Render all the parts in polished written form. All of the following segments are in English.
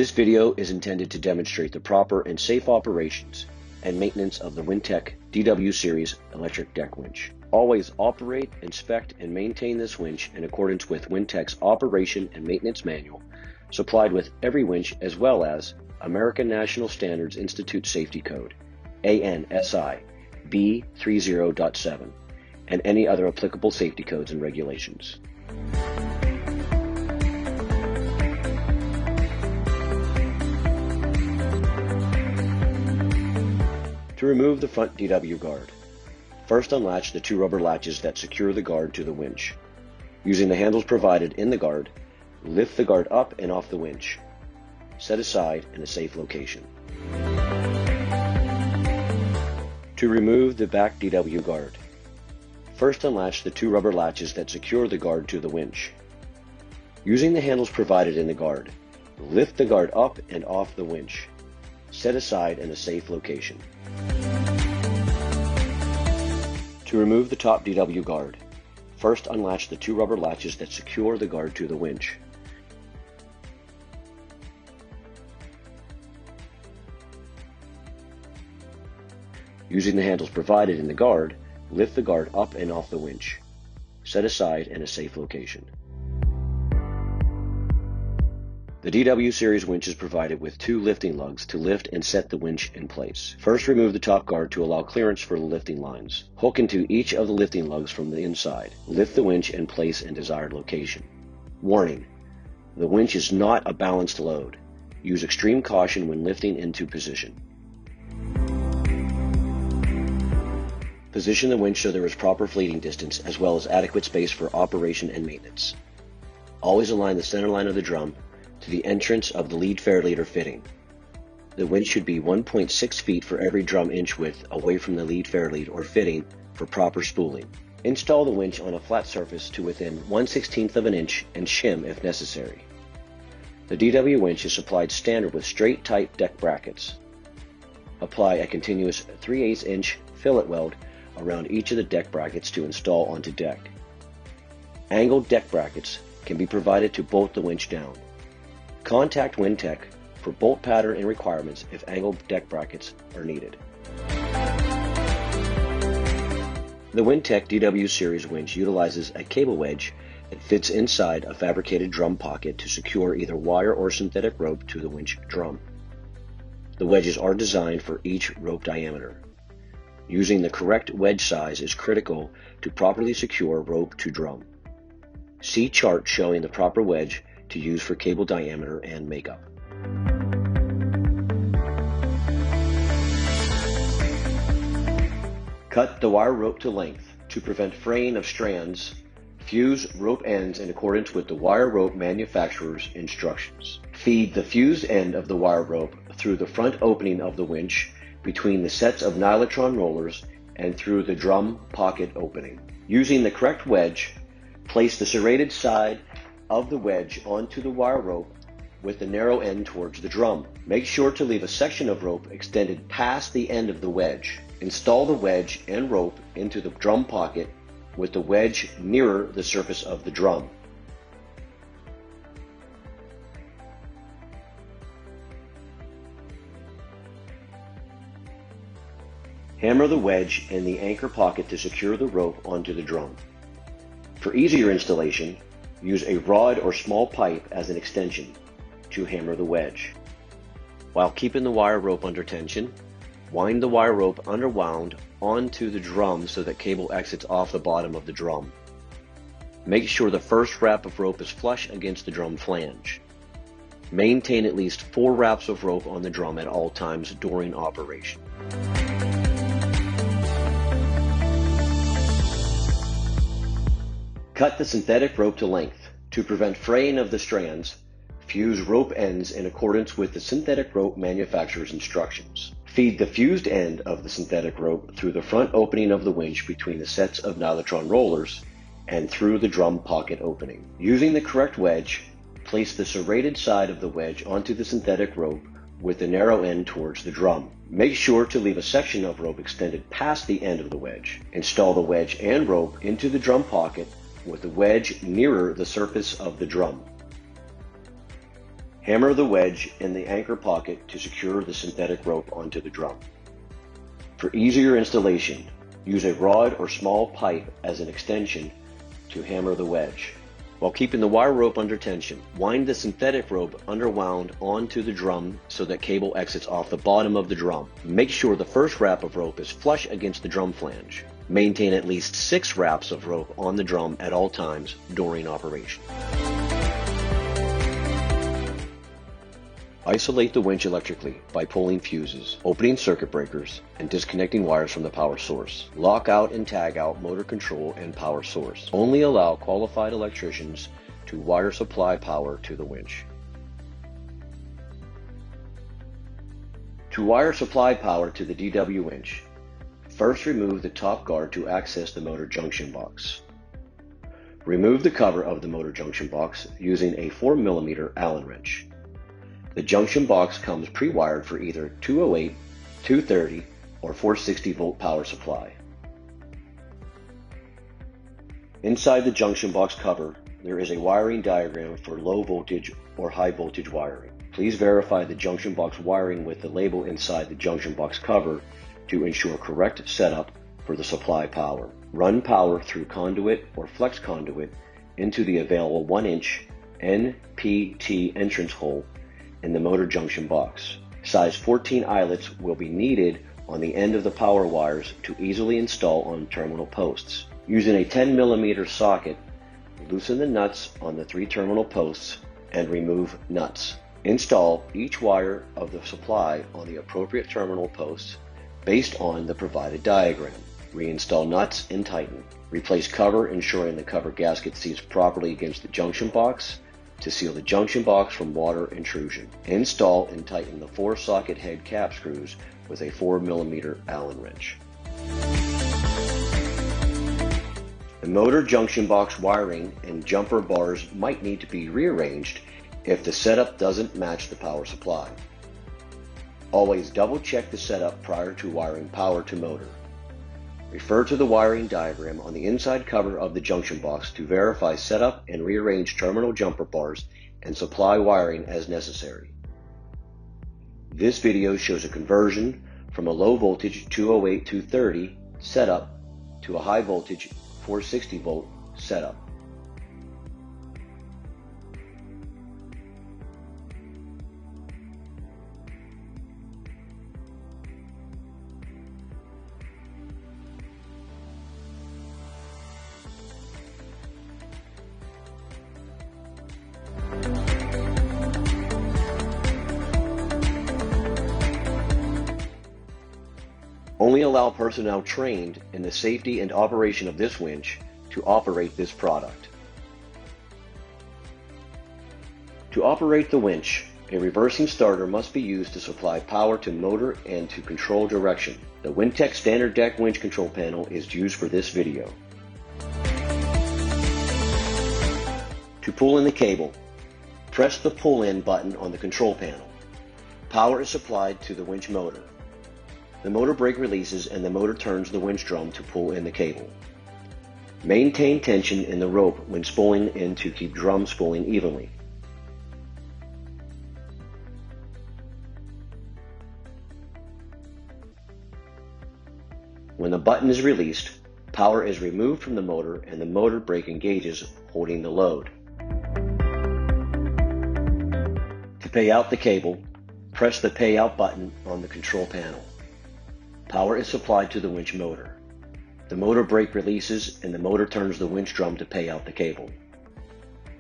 This video is intended to demonstrate the proper and safe operations and maintenance of the Wintech DW Series electric deck winch. Always operate, inspect, and maintain this winch in accordance with Wintech's Operation and Maintenance Manual, supplied with every winch as well as American National Standards Institute Safety Code, ANSI B30.7, and any other applicable safety codes and regulations. To remove the front DW guard, first unlatch the two rubber latches that secure the guard to the winch. Using the handles provided in the guard, lift the guard up and off the winch. Set aside in a safe location. To remove the back DW guard, first unlatch the two rubber latches that secure the guard to the winch. Using the handles provided in the guard, lift the guard up and off the winch. Set aside in a safe location. To remove the top DW guard, first unlatch the two rubber latches that secure the guard to the winch. Using the handles provided in the guard, lift the guard up and off the winch. Set aside in a safe location. The DW Series winch is provided with two lifting lugs to lift and set the winch in place. First, remove the top guard to allow clearance for the lifting lines. Hook into each of the lifting lugs from the inside. Lift the winch and place in desired location. Warning: the winch is not a balanced load. Use extreme caution when lifting into position. Position the winch so there is proper fleeting distance as well as adequate space for operation and maintenance. Always align the center line of the drum to the entrance of the lead fair lead or fitting. The winch should be 1.6 feet for every drum inch width away from the lead fair lead or fitting for proper spooling. Install the winch on a flat surface to within 1/16 of an inch and shim if necessary. The DW winch is supplied standard with straight tight deck brackets. Apply a continuous 3/8 inch fillet weld around each of the deck brackets to install onto deck. Angled deck brackets can be provided to bolt the winch down. Contact Wintech for bolt pattern and requirements if angled deck brackets are needed. The Wintech DW Series winch utilizes a cable wedge that fits inside a fabricated drum pocket to secure either wire or synthetic rope to the winch drum. The wedges are designed for each rope diameter. Using the correct wedge size is critical to properly secure rope to drum. See chart showing the proper wedge to use for cable diameter and makeup. Cut the wire rope to length to prevent fraying of strands. Fuse rope ends in accordance with the wire rope manufacturer's instructions. Feed the fused end of the wire rope through the front opening of the winch between the sets of nylon rollers and through the drum pocket opening. Using the correct wedge, place the serrated side of the wedge onto the wire rope with the narrow end towards the drum. Make sure to leave a section of rope extended past the end of the wedge. Install the wedge and rope into the drum pocket with the wedge nearer the surface of the drum. Hammer the wedge in the anchor pocket to secure the rope onto the drum. For easier installation, use a rod or small pipe as an extension to hammer the wedge. While keeping the wire rope under tension, wind the wire rope underwound onto the drum so that cable exits off the bottom of the drum. Make sure the first wrap of rope is flush against the drum flange. Maintain at least 4 wraps of rope on the drum at all times during operation. Cut the synthetic rope to length. To prevent fraying of the strands, fuse rope ends in accordance with the synthetic rope manufacturer's instructions. Feed the fused end of the synthetic rope through the front opening of the winch between the sets of nylon rollers and through the drum pocket opening. Using the correct wedge, place the serrated side of the wedge onto the synthetic rope with the narrow end towards the drum. Make sure to leave a section of rope extended past the end of the wedge. Install the wedge and rope into the drum pocket with the wedge nearer the surface of the drum. Hammer the wedge in the anchor pocket to secure the synthetic rope onto the drum. For easier installation, use a rod or small pipe as an extension to hammer the wedge. While keeping the wire rope under tension, wind the synthetic rope underwound onto the drum so that cable exits off the bottom of the drum. Make sure the first wrap of rope is flush against the drum flange. Maintain at least 6 wraps of rope on the drum at all times during operation. Isolate the winch electrically by pulling fuses, opening circuit breakers, and disconnecting wires from the power source. Lock out and tag out motor control and power source. Only allow qualified electricians to wire supply power to the winch. To wire supply power to the DW winch, first remove the top guard to access the motor junction box. Remove the cover of the motor junction box using a 4mm Allen wrench. The junction box comes pre-wired for either 208, 230, or 460 volt power supply. Inside the junction box cover, there is a wiring diagram for low voltage or high voltage wiring. Please verify the junction box wiring with the label inside the junction box cover to ensure correct setup for the supply power. Run power through conduit or flex conduit into the available 1-inch NPT entrance hole in the motor junction box. Size 14 eyelets will be needed on the end of the power wires to easily install on terminal posts. Using a 10mm socket, loosen the nuts on the 3 terminal posts and remove nuts. Install each wire of the supply on the appropriate terminal posts based on the provided diagram. Reinstall nuts and tighten. Replace cover, ensuring the cover gasket seats properly against the junction box to seal the junction box from water intrusion. Install and tighten the 4 socket head cap screws with a 4mm Allen wrench. The motor junction box wiring and jumper bars might need to be rearranged if the setup doesn't match the power supply. Always double check the setup prior to wiring power to motor. Refer to the wiring diagram on the inside cover of the junction box to verify setup and rearrange terminal jumper bars and supply wiring as necessary. This video shows a conversion from a low voltage 208-230 setup to a high voltage 460 volt setup. Only allow personnel trained in the safety and operation of this winch to operate this product. To operate the winch, a reversing starter must be used to supply power to motor and to control direction. The Wintech standard deck winch control panel is used for this video. To pull in the cable, press the pull-in button on the control panel. Power is supplied to the winch motor. The motor brake releases and the motor turns the winch drum to pull in the cable. Maintain tension in the rope when spooling in to keep drum spooling evenly. When the button is released, power is removed from the motor and the motor brake engages, holding the load. To pay out the cable, press the pay out button on the control panel. Power is supplied to the winch motor. The motor brake releases and the motor turns the winch drum to pay out the cable.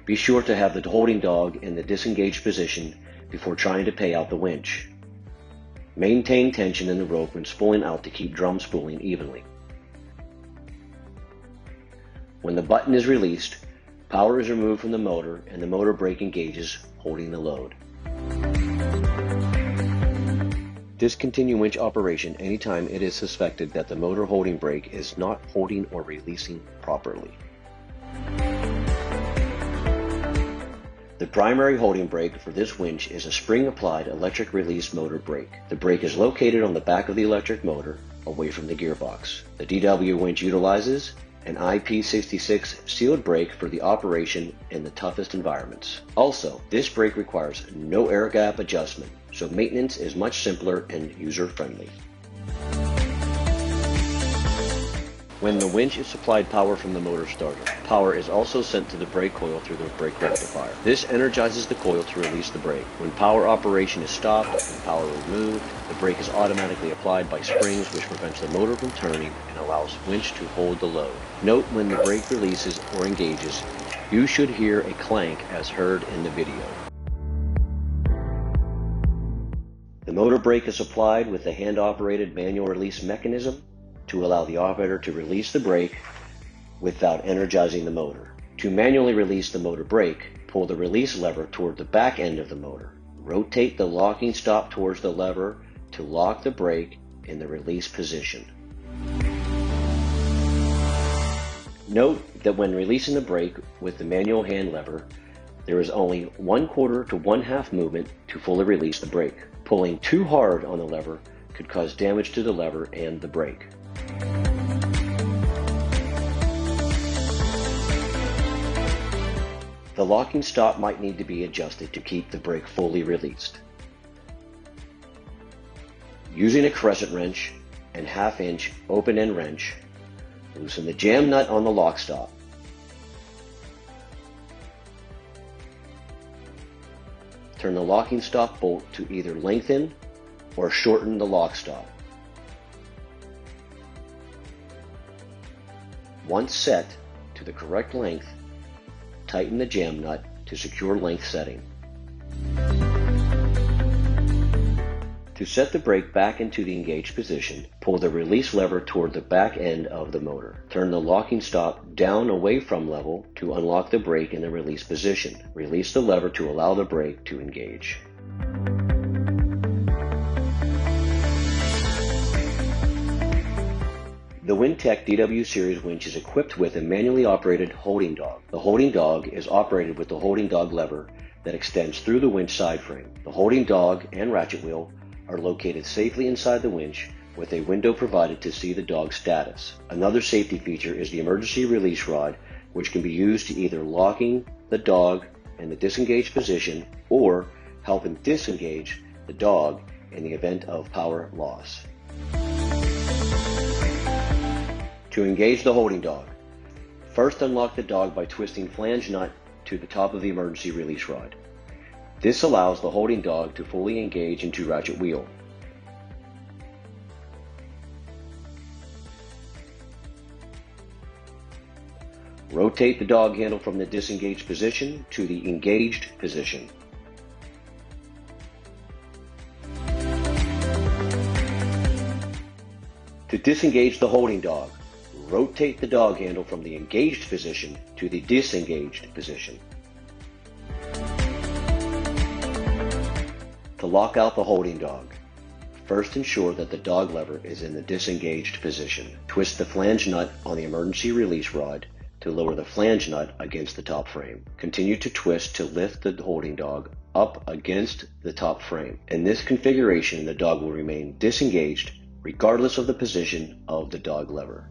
Be sure to have the holding dog in the disengaged position before trying to pay out the winch. Maintain tension in the rope when spooling out to keep drum spooling evenly. When the button is released, power is removed from the motor and the motor brake engages, holding the load. Discontinue winch operation anytime it is suspected that the motor holding brake is not holding or releasing properly. The primary holding brake for this winch is a spring-applied electric release motor brake. The brake is located on the back of the electric motor, away from the gearbox. The DW winch utilizes an IP66 sealed brake for the operation in the toughest environments. Also, this brake requires no air gap adjustment, so maintenance is much simpler and user-friendly. When the winch is supplied power from the motor starter, power is also sent to the brake coil through the brake rectifier. This energizes the coil to release the brake. When power operation is stopped and power removed, the brake is automatically applied by springs, which prevents the motor from turning and allows winch to hold the load. Note when the brake releases or engages, you should hear a clank as heard in the video. The motor brake is applied with the hand-operated manual release mechanism to allow the operator to release the brake without energizing the motor. To manually release the motor brake, pull the release lever toward the back end of the motor. Rotate the locking stop towards the lever to lock the brake in the release position. Note that when releasing the brake with the manual hand lever, there is only 1/4 to 1/2 movement to fully release the brake. Pulling too hard on the lever could cause damage to the lever and the brake. The locking stop might need to be adjusted to keep the brake fully released. Using a crescent wrench and 1/2 inch open end wrench, loosen the jam nut on the lock stop. Turn the locking stop bolt to either lengthen or shorten the lock stop. Once set to the correct length, tighten the jam nut to secure length setting. To set the brake back into the engaged position, pull the release lever toward the back end of the motor. Turn the locking stop down away from level to unlock the brake in the release position. Release the lever to allow the brake to engage. The Wintech DW series winch is equipped with a manually operated holding dog. The holding dog is operated with the holding dog lever that extends through the winch side frame. The holding dog and ratchet wheel are located safely inside the winch with a window provided to see the dog's status. Another safety feature is the emergency release rod, which can be used to either locking the dog in the disengaged position or helping disengage the dog in the event of power loss. To engage the holding dog, first unlock the dog by twisting flange nut to the top of the emergency release rod. This allows the holding dog to fully engage into ratchet wheel. Rotate the dog handle from the disengaged position to the engaged position. To disengage the holding dog, rotate the dog handle from the engaged position to the disengaged position. To lock out the holding dog, first ensure that the dog lever is in the disengaged position. Twist the flange nut on the emergency release rod to lower the flange nut against the top frame. Continue to twist to lift the holding dog up against the top frame. In this configuration, the dog will remain disengaged regardless of the position of the dog lever.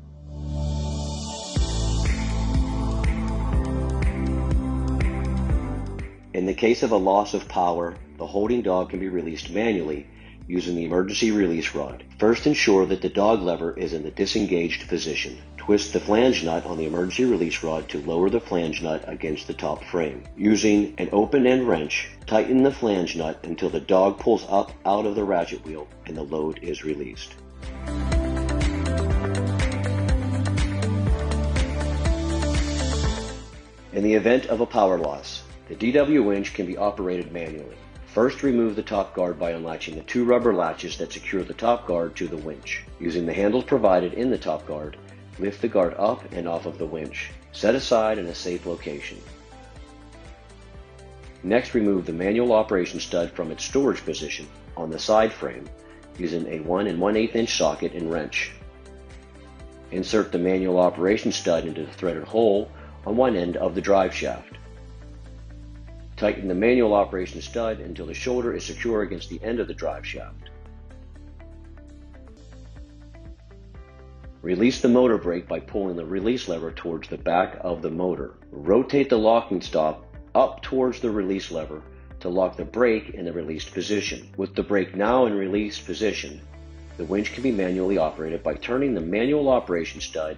In the case of a loss of power, the holding dog can be released manually using the emergency release rod. First, ensure that the dog lever is in the disengaged position. Twist the flange nut on the emergency release rod to lower the flange nut against the top frame. Using an open end wrench, tighten the flange nut until the dog pulls up out of the ratchet wheel and the load is released. In the event of a power loss, the DW winch can be operated manually. First, remove the top guard by unlatching the 2 rubber latches that secure the top guard to the winch. Using the handles provided in the top guard, lift the guard up and off of the winch. Set aside in a safe location. Next, remove the manual operation stud from its storage position on the side frame using a 1 1/8 inch socket and wrench. Insert the manual operation stud into the threaded hole on one end of the drive shaft. Tighten the manual operation stud until the shoulder is secure against the end of the drive shaft. Release the motor brake by pulling the release lever towards the back of the motor. Rotate the locking stop up towards the release lever to lock the brake in the released position. With the brake now in released position, the winch can be manually operated by turning the manual operation stud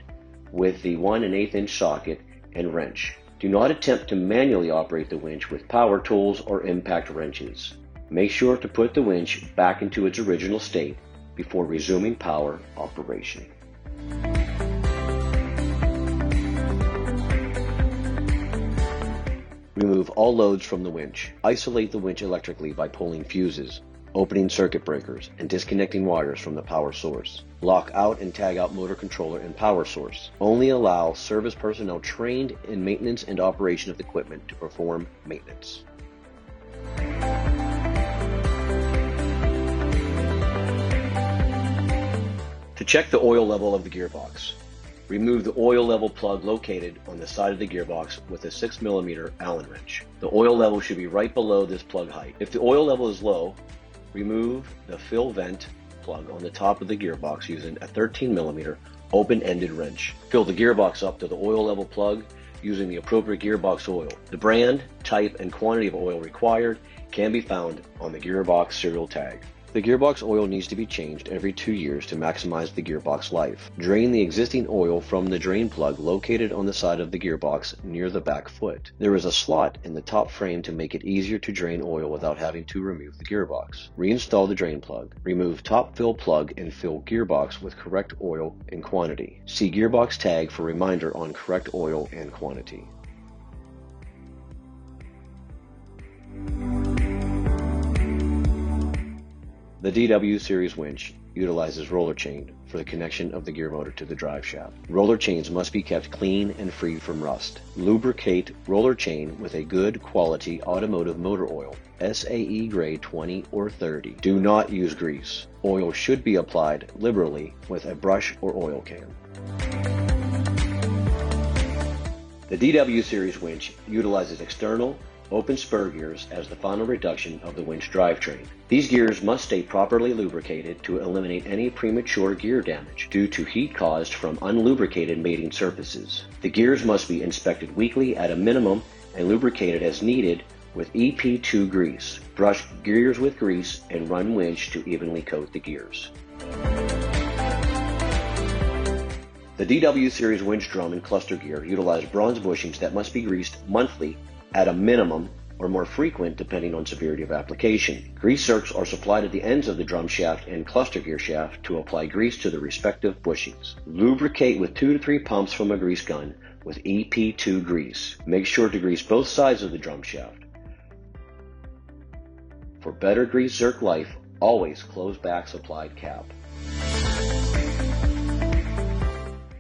with the 1 1/8 inch socket and wrench. Do not attempt to manually operate the winch with power tools or impact wrenches. Make sure to put the winch back into its original state before resuming power operation. Remove all loads from the winch. Isolate the winch electrically by pulling fuses, opening circuit breakers, and disconnecting wires from the power source. Lock out and tag out motor controller and power source. Only allow service personnel trained in maintenance and operation of the equipment to perform maintenance. To check the oil level of the gearbox, remove the oil level plug located on the side of the gearbox with a 6 mm Allen wrench. The oil level should be right below this plug height. If the oil level is low, remove the fill vent plug on the top of the gearbox using a 13 mm open-ended wrench. Fill the gearbox up to the oil level plug using the appropriate gearbox oil. The brand, type, and quantity of oil required can be found on the gearbox serial tag. The gearbox oil needs to be changed every 2 years to maximize the gearbox life. Drain the existing oil from the drain plug located on the side of the gearbox near the back foot. There is a slot in the top frame to make it easier to drain oil without having to remove the gearbox. Reinstall the drain plug. Remove top fill plug and fill gearbox with correct oil and quantity. See gearbox tag for reminder on correct oil and quantity. The DW series winch utilizes roller chain for the connection of the gear motor to the drive shaft. Roller chains must be kept clean and free from rust. Lubricate roller chain with a good quality automotive motor oil, SAE grade 20 or 30. Do not use grease. Oil should be applied liberally with a brush or oil can. The DW series winch utilizes external open spur gears as the final reduction of the winch drivetrain. These gears must stay properly lubricated to eliminate any premature gear damage due to heat caused from unlubricated mating surfaces. The gears must be inspected weekly at a minimum and lubricated as needed with EP2 grease. Brush gears with grease and run winch to evenly coat the gears. The DW series winch drum and cluster gear utilize bronze bushings that must be greased monthly at a minimum, or more frequent depending on severity of application. Grease zerks are supplied at the ends of the drum shaft and cluster gear shaft to apply grease to the respective bushings. Lubricate with 2 to 3 pumps from a grease gun with EP2 grease. Make sure to grease both sides of the drum shaft. For better grease zerk life, always close back supplied cap.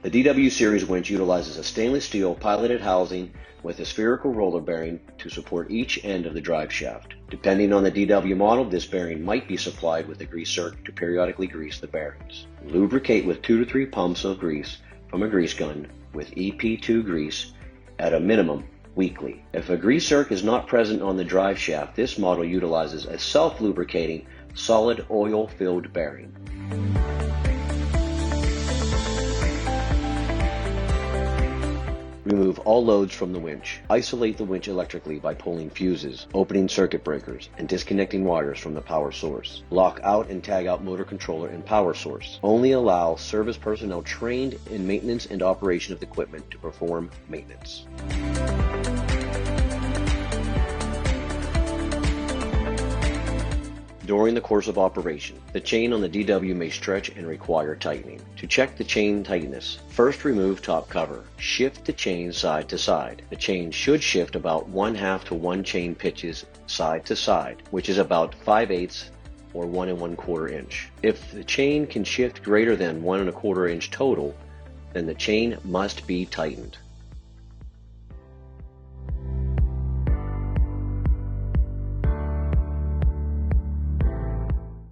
The DW series winch utilizes a stainless steel piloted housing with a spherical roller bearing to support each end of the drive shaft. Depending on the DW model, this bearing might be supplied with a grease zerk to periodically grease the bearings. Lubricate with 2 to 3 pumps of grease from a grease gun with EP2 grease at a minimum weekly. If a grease zerk is not present on the drive shaft, this model utilizes a self-lubricating solid oil-filled bearing. Remove all loads from the winch. Isolate the winch electrically by pulling fuses, opening circuit breakers, and disconnecting wires from the power source. Lock out and tag out motor controller and power source. Only allow service personnel trained in maintenance and operation of the equipment to perform maintenance. During the course of operation, the chain on the DW may stretch and require tightening. To check the chain tightness, first remove top cover. Shift the chain side to side. The chain should shift about 1/2 to 1 chain pitches side to side, which is about 5/8 or 1 1/4 inch. If the chain can shift greater than 1 1/4 inch total, then the chain must be tightened.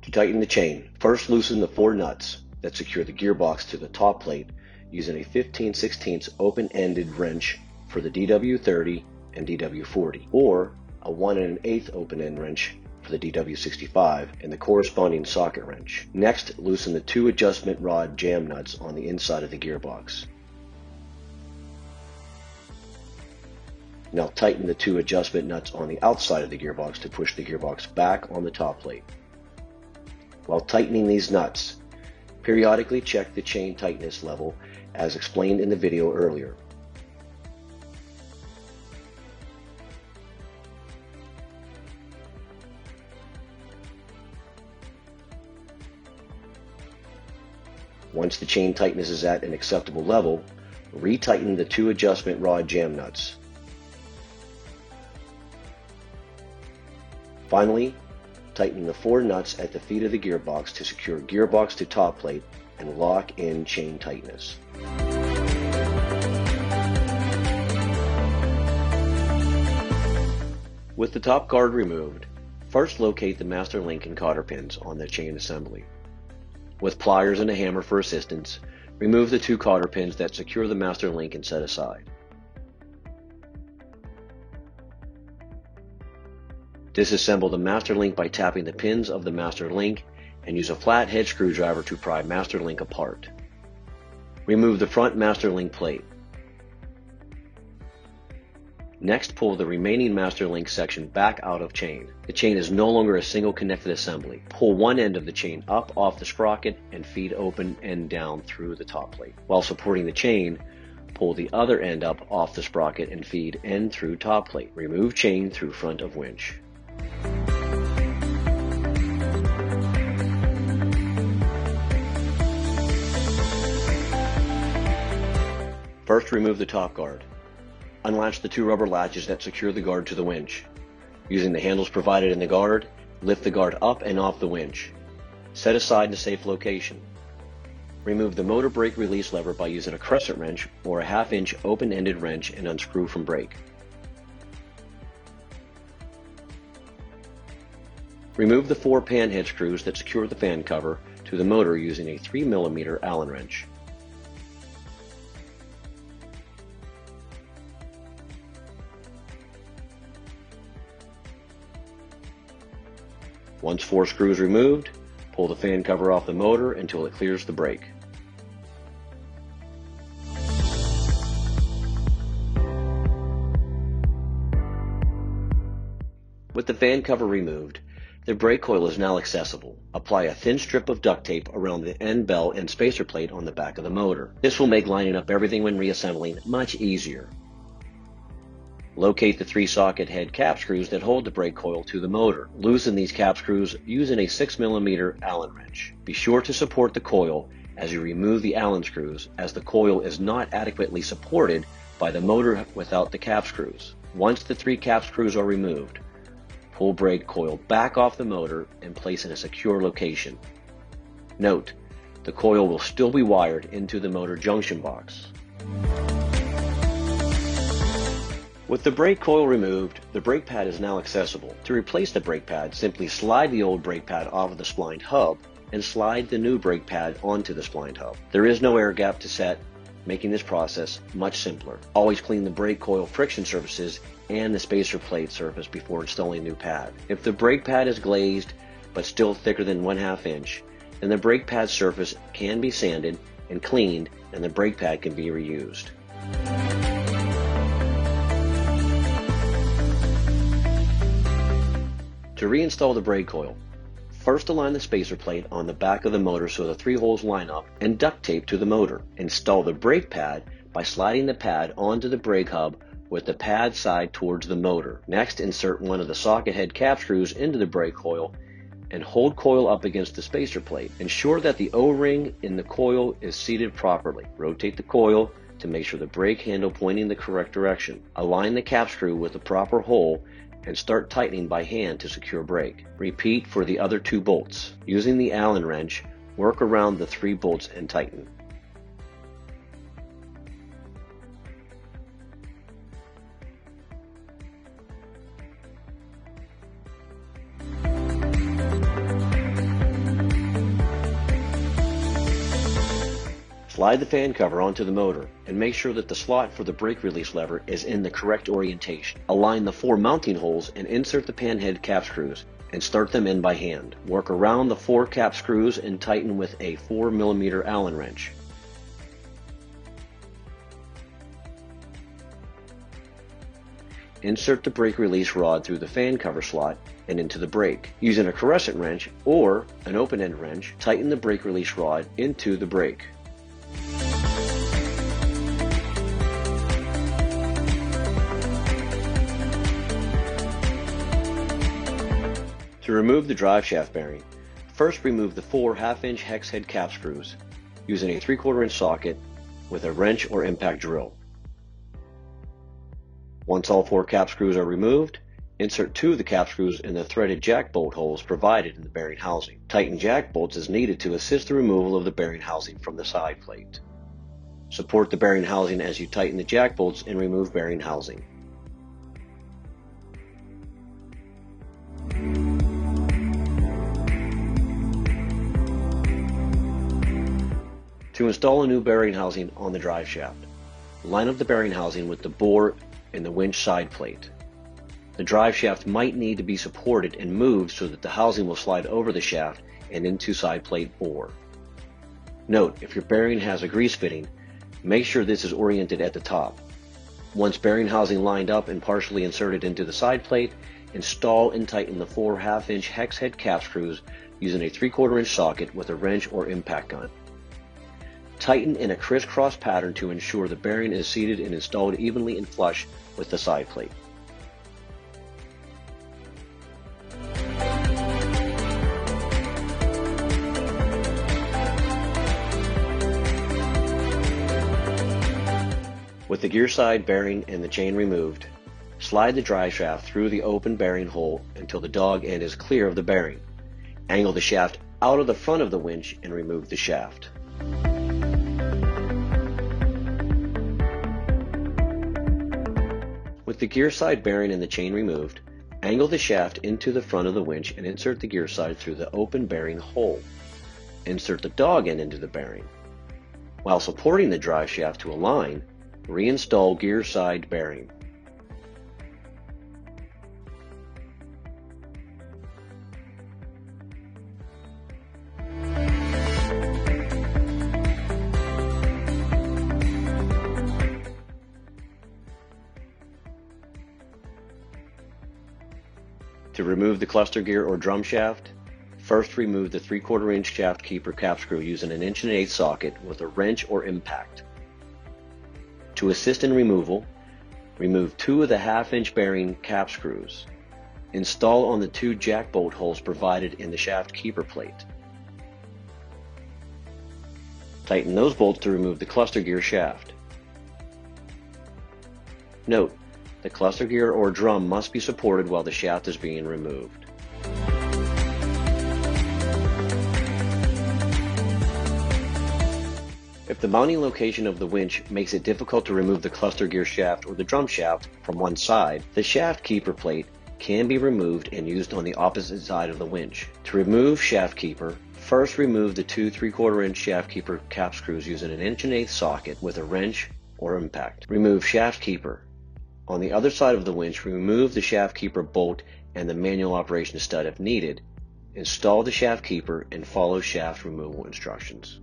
To tighten the chain, first loosen the 4 nuts that secure the gearbox to the top plate using a 15/16 open-ended wrench for the DW30 and DW40, or a 1 1/8 open-end wrench for the DW65 and the corresponding socket wrench. Next, loosen the 2 adjustment rod jam nuts on the inside of the gearbox. Now tighten the 2 adjustment nuts on the outside of the gearbox to push the gearbox back on the top plate. While tightening these nuts, periodically check the chain tightness level as explained in the video earlier. Once the chain tightness is at an acceptable level, retighten the 2 adjustment rod jam nuts. Finally, tighten the 4 nuts at the feet of the gearbox to secure gearbox to top plate and lock in chain tightness. With the top guard removed, first locate the master link and cotter pins on the chain assembly. With pliers and a hammer for assistance, remove the 2 cotter pins that secure the master link and set aside. Disassemble the master link by tapping the pins of the master link and use a flathead screwdriver to pry master link apart. Remove the front master link plate. Next, pull the remaining master link section back out of chain. The chain is no longer a single connected assembly. Pull one end of the chain up off the sprocket and feed open end down through the top plate. While supporting the chain, pull the other end up off the sprocket and feed end through top plate. Remove chain through front of winch. First, remove the top guard. Unlatch the 2 rubber latches that secure the guard to the winch. Using the handles provided in the guard, lift the guard up and off the winch. Set aside in a safe location. Remove the motor brake release lever by using a crescent wrench or a 1/2 inch open-ended wrench and unscrew from brake. Remove the 4 pan head screws that secure the fan cover to the motor using a 3mm Allen wrench. Once 4 screws removed, pull the fan cover off the motor until it clears the brake. With the fan cover removed, the brake coil is now accessible. Apply a thin strip of duct tape around the end bell and spacer plate on the back of the motor. This will make lining up everything when reassembling much easier. Locate the 3 socket head cap screws that hold the brake coil to the motor. Loosen these cap screws using a 6mm Allen wrench. Be sure to support the coil as you remove the Allen screws, as the coil is not adequately supported by the motor without the cap screws. Once the 3 cap screws are removed, pull brake coil back off the motor and place in a secure location. Note, the coil will still be wired into the motor junction box. With the brake coil removed, the brake pad is now accessible. To replace the brake pad, simply slide the old brake pad off of the splined hub and slide the new brake pad onto the splined hub. There is no air gap to set, making this process much simpler. Always clean the brake coil friction surfaces and the spacer plate surface before installing new pad. If the brake pad is glazed but still thicker than 1/2 inch, then the brake pad surface can be sanded and cleaned and the brake pad can be reused. To reinstall the brake coil, first align the spacer plate on the back of the motor so the 3 holes line up and duct tape to the motor. Install the brake pad by sliding the pad onto the brake hub with the pad side towards the motor. Next, insert one of the socket head cap screws into the brake coil and hold coil up against the spacer plate. Ensure that the O-ring in the coil is seated properly. Rotate the coil to make sure the brake handle pointing the correct direction. Align the cap screw with the proper hole and start tightening by hand to secure brake. Repeat for the other 2 bolts. Using the Allen wrench, work around the 3 bolts and tighten. Slide the fan cover onto the motor and make sure that the slot for the brake release lever is in the correct orientation. Align the 4 mounting holes and insert the pan head cap screws and start them in by hand. Work around the 4 cap screws and tighten with a 4mm Allen wrench. Insert the brake release rod through the fan cover slot and into the brake. Using a crescent wrench or an open-end wrench, tighten the brake release rod into the brake. To remove the drive shaft bearing, first remove the 4 1/2-inch hex head cap screws using a 3/4 inch socket with a wrench or impact drill. Once all 4 cap screws are removed, insert 2 of the cap screws in the threaded jack bolt holes provided in the bearing housing. Tighten jack bolts as needed to assist the removal of the bearing housing from the side plate. Support the bearing housing as you tighten the jack bolts and remove bearing housing. To install a new bearing housing on the drive shaft, line up the bearing housing with the bore in the winch side plate. The drive shaft might need to be supported and moved so that the housing will slide over the shaft and into side plate bore. Note, if your bearing has a grease fitting, make sure this is oriented at the top. Once bearing housing lined up and partially inserted into the side plate, install and tighten the 4 1/2-inch hex head cap screws using a 3/4 inch socket with a wrench or impact gun. Tighten in a crisscross pattern to ensure the bearing is seated and installed evenly and flush with the side plate. With the gear side bearing and the chain removed, slide the drive shaft through the open bearing hole until the dog end is clear of the bearing. Angle the shaft out of the front of the winch and remove the shaft. With the gear side bearing and the chain removed, angle the shaft into the front of the winch and insert the gear side through the open bearing hole. Insert the dog end into the bearing. While supporting the drive shaft to align, reinstall gear side bearing. To remove the cluster gear or drum shaft, first remove the 3/4 inch shaft keeper cap screw using an 1/8" socket with a wrench or impact. To assist in removal, remove 2 of the 1/2-inch bearing cap screws. Install on the 2 jack bolt holes provided in the shaft keeper plate. Tighten those bolts to remove the cluster gear shaft. Note, the cluster gear or drum must be supported while the shaft is being removed. If the mounting location of the winch makes it difficult to remove the cluster gear shaft or the drum shaft from one side, the shaft keeper plate can be removed and used on the opposite side of the winch. To remove shaft keeper, first remove the 2 3/4 inch shaft keeper cap screws using an 1/8" socket with a wrench or impact. Remove shaft keeper. On the other side of the winch, remove the shaft keeper bolt and the manual operation stud if needed. Install the shaft keeper and follow shaft removal instructions.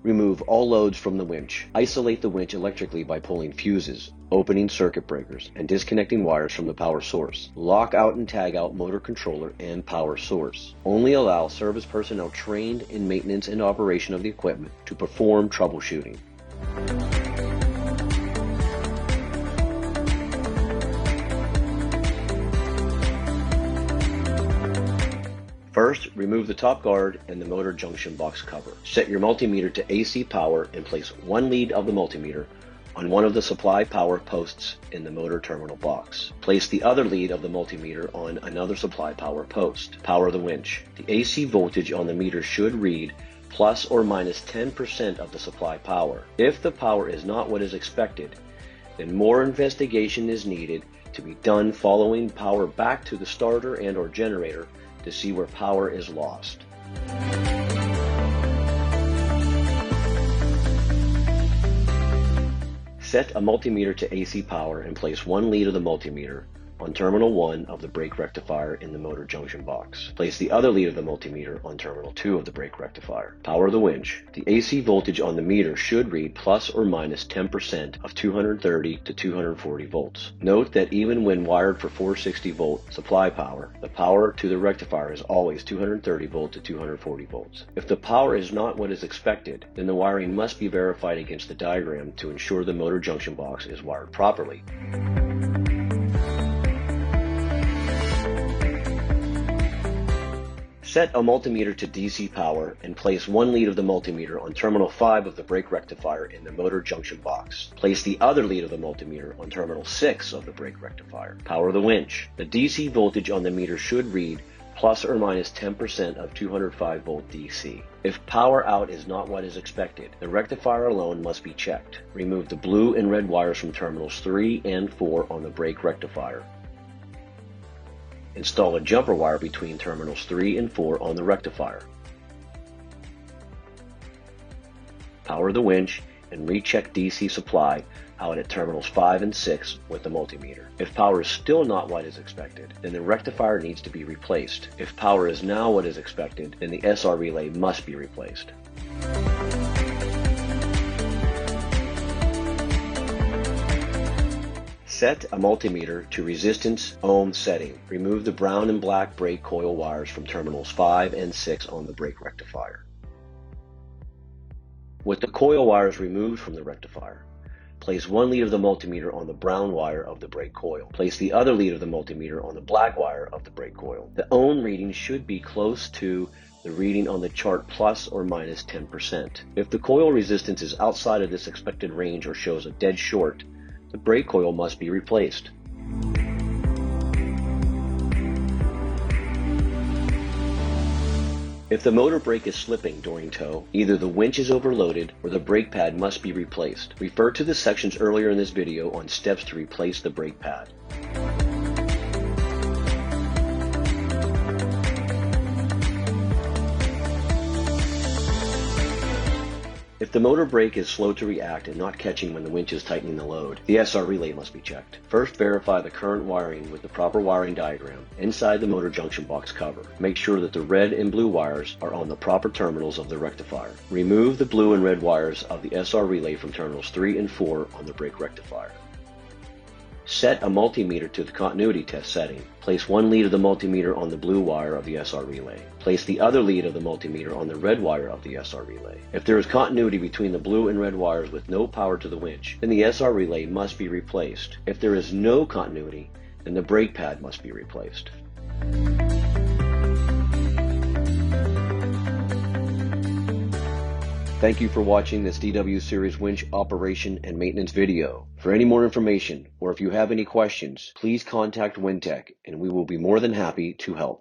Remove all loads from the winch. Isolate the winch electrically by pulling fuses, opening circuit breakers, and disconnecting wires from the power source. Lock out and tag out motor controller and power source. Only allow service personnel trained in maintenance and operation of the equipment to perform troubleshooting. First, remove the top guard and the motor junction box cover. Set your multimeter to AC power and place one lead of the multimeter on one of the supply power posts in the motor terminal box. Place the other lead of the multimeter on another supply power post. Power the winch. The AC voltage on the meter should read plus or minus 10% of the supply power. If the power is not what is expected, then more investigation is needed to be done following power back to the starter and or generator to see where power is lost. Set a multimeter to AC power and place one lead of the multimeter on terminal 1 of the brake rectifier in the motor junction box. Place the other lead of the multimeter on terminal 2 of the brake rectifier. Power the winch. The AC voltage on the meter should read plus or minus 10% of 230 to 240 volts. Note that even when wired for 460 volt supply power, the power to the rectifier is always 230 volt to 240 volts. If the power is not what is expected, then the wiring must be verified against the diagram to ensure the motor junction box is wired properly. Set a multimeter to DC power and place one lead of the multimeter on terminal 5 of the brake rectifier in the motor junction box. Place the other lead of the multimeter on terminal 6 of the brake rectifier. Power the winch. The DC voltage on the meter should read plus or minus 10% of 205 volt DC. If power out is not what is expected, the rectifier alone must be checked. Remove the blue and red wires from terminals 3 and 4 on the brake rectifier. Install a jumper wire between terminals 3 and 4 on the rectifier. Power the winch and recheck DC supply out at terminals 5 and 6 with the multimeter. If power is still not what is expected, then the rectifier needs to be replaced. If power is now what is expected, then the SR relay must be replaced. Set a multimeter to resistance ohm setting. Remove the brown and black brake coil wires from terminals 5 and 6 on the brake rectifier. With the coil wires removed from the rectifier, place one lead of the multimeter on the brown wire of the brake coil. Place the other lead of the multimeter on the black wire of the brake coil. The ohm reading should be close to the reading on the chart plus or minus 10%. If the coil resistance is outside of this expected range or shows a dead short, the brake coil must be replaced. If the motor brake is slipping during tow, either the winch is overloaded or the brake pad must be replaced. Refer to the sections earlier in this video on steps to replace the brake pad. If the motor brake is slow to react and not catching when the winch is tightening the load, the SR relay must be checked. First, verify the current wiring with the proper wiring diagram inside the motor junction box cover. Make sure that the red and blue wires are on the proper terminals of the rectifier. Remove the blue and red wires of the SR relay from terminals 3 and 4 on the brake rectifier. Set a multimeter to the continuity test setting. Place one lead of the multimeter on the blue wire of the SR relay. Place the other lead of the multimeter on the red wire of the SR relay. If there is continuity between the blue and red wires with no power to the winch, then the SR relay must be replaced. If there is no continuity, then the brake pad must be replaced. Thank you for watching this DW Series winch operation and maintenance video. For any more information, or if you have any questions, please contact Wintech and we will be more than happy to help.